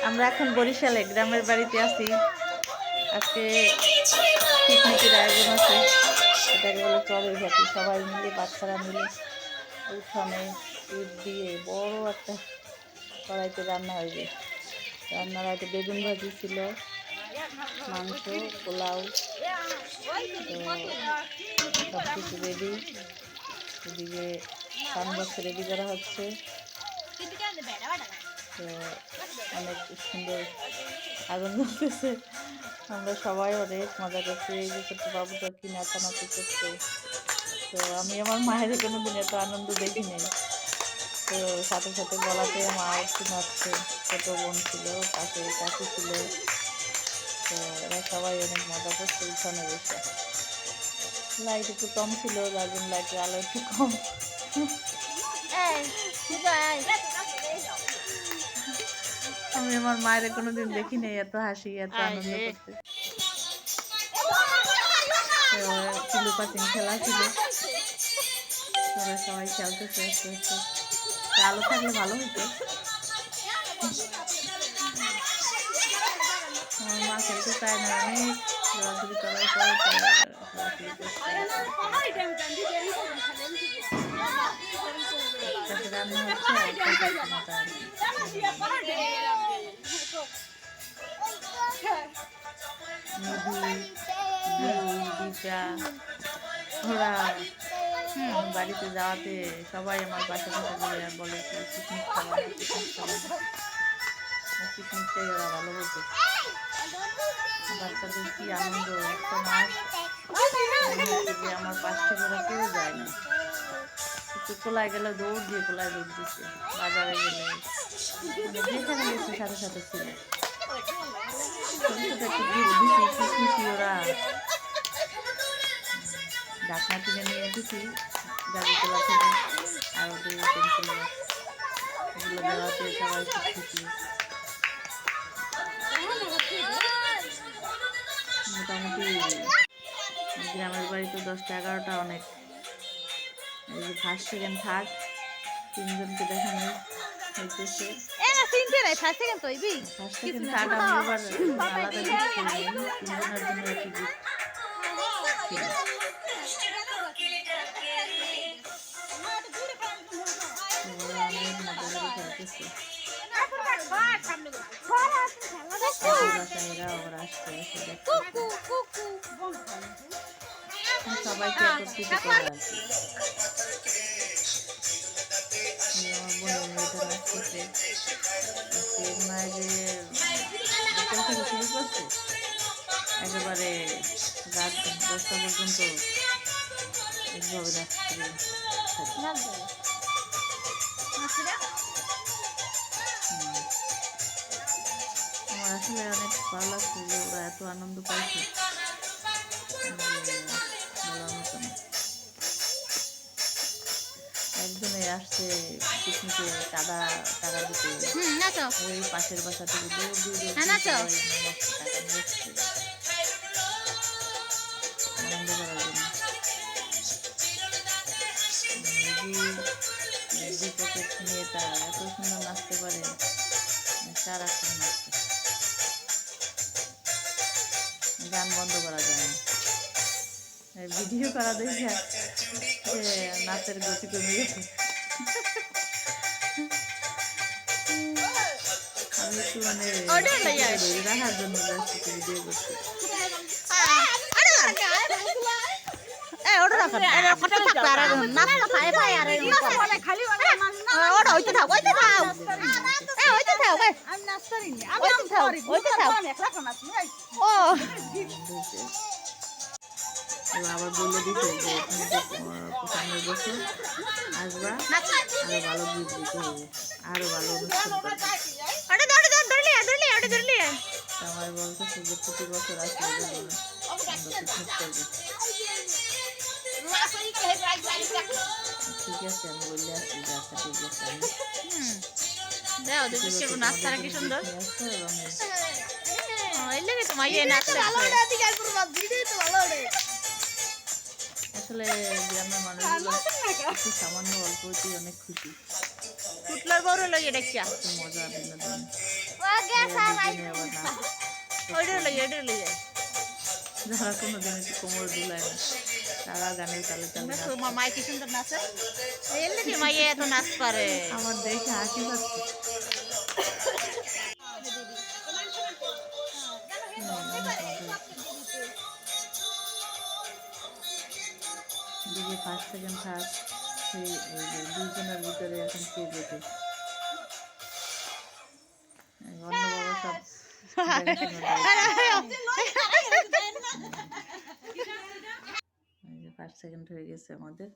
আমরা এখন বরিশালে গ্রামের বাড়িতে আছি। আজকে পিকনিকের আয়োজন আছে, এটাকে বলে চড়ুই ভাতি। সবাই মিলে বাচ্চারা মিলে উঠানে ইট দিয়ে বড় একটা কড়াইতে রান্না হইবে। রান্নার আগে বেগুন ভাজি ছিল, মাংস, পোলাও, তো সব কিছু রেডি। এদিকে সাউন্ড রেডি করা হচ্ছে। তো অনেক সুন্দর আগুন জ্বলতেছে। আমরা সবাই অনেক মজা করছি। এই যে ছোট্ট বাবুটা কি নাচানাচি করছে। তো আমি আমার মায়ের কোনোদিন এত আনন্দ দেখি নাই। তো সাথে সাথে গলাতে মা একটু নাচছে। ছোট বোন ছিল, পাশে কাকু ছিল। তো এরা সবাই অনেক মজা করছে উঠানে বসে। লাইট একটু কম ছিল, যার জন্য লাইটের আলো একটু কম। আমি আমার মায়ের কোনোদিন দেখি নাই এত হাসি, এত আনন্দ করতে। পিলু পাচিং খেলা ছিল, সবাই খেলতেছে আস্তে আস্তে। আলো থাকলে ভালো হতো। আমার মা খেলতে চায় না, অনেক ঘোরাঘুরি করার পরে রান্না হচ্ছে ওরা বাড়িতে যাওয়াতে সবাই আমার পাশে পাশে বলে পিকনিক খাওয়া না, পিকনিক খাওয়া না। পিকনিকটাই ওরা ভালো বলতো। বাচ্চাদের কি আনন্দ, একটা মাস আমার পাশ থেকে ওরা কেউ যায় না। একটু কোলায় গেলে দৌড় দিয়ে কোলায় দৌড় দিচ্ছে, বাজারে গেলে যেখানে গেছে সাথে সাথে ছিল। ছোট ছোট একটু দিছি, কি খুশি ওরা। ঢাকনা কিনে নিয়ে দিছি গাড়ি তোলা থেকে, আর ওদের পেন্সিল এগুলো দেওয়াতে সবাই খুব খুশি। মোটামুটি গ্রামের বাড়িতে 10টা 11টা অনেক। এই যে ফার্স্ট সেকেন্ড থার্ড তিনজনকে দেখানো হইতেছে। ফার্স্ট সেকেন্ড থার্ড আমি আবার আলাদা গিফট করি, তিনজনের জন্য একটি গিফট ছিল। অনেক মজা করে খেলতেছে। বাসায়ীরা আবার আসছে, সবাইকে একত্রিত করা আর কি। বোনের মেয়েটা নাচতেছে, মনে হয় যে বিকেল থেকে শুরু করছে, একেবারে রাত 10টা পর্যন্ত এইভাবে নাচতে। আমার আসলে অনেক ভালো লাগছে যে ওরা এত আনন্দ পাইছে, বলার মতো না। একজনে আসছে পিকনিকে টাকা দিতে, ওই পাশের বাসা থেকে দৌড় দিয়ে টাকা নিয়ে এসছে আনন্দ করার জন্য। দুই পকেট মেয়েটা এত সুন্দর নাচতে পারে, সারাক্ষণ নাচতে, গান বন্ধ করা যায় না। ভিডিও করা দেখে যে নাচের গতি কমে গেছে। আমি একটু মানে ধরে রাখার জন্য ভিডিও করছি। আবার বলে দিতে যে সামনে বছর আসবা, আরো ভালো গিফট দিতে হবে, আরো ভালো অনুষ্ঠান করবে। আমার বলতেছে যে প্রতি বছর আসলে আমরা পিকনিক করবো। ঠিক আছে, আমি বললে আসছি যে আচ্ছা ঠিক আছে। নাস্তাটা কি সুন্দর, আসলে গ্রামের মানুষগুলো একটু সামান্য অল্পতেই অনেক খুশি। মজা বিনোদন। দুজনে আবার নাচ। যারা কোনোদিন একটু কোমর দুলায় না তারা গানের তালে তালে মামাই কি সুন্দর নাচে, মাইয়া এত নাচ পারে। আমার দেখে হাসি পাচ্ছে। দিকে ফার্স্ট সেকেন্ড থার্ড সেই এই যে দুজনের ভিতরে এখন কে যেতে অন্য বাবা সব দেখাশোনা ফার্স্ট সেকেন্ড হয়ে গেছে আমাদের।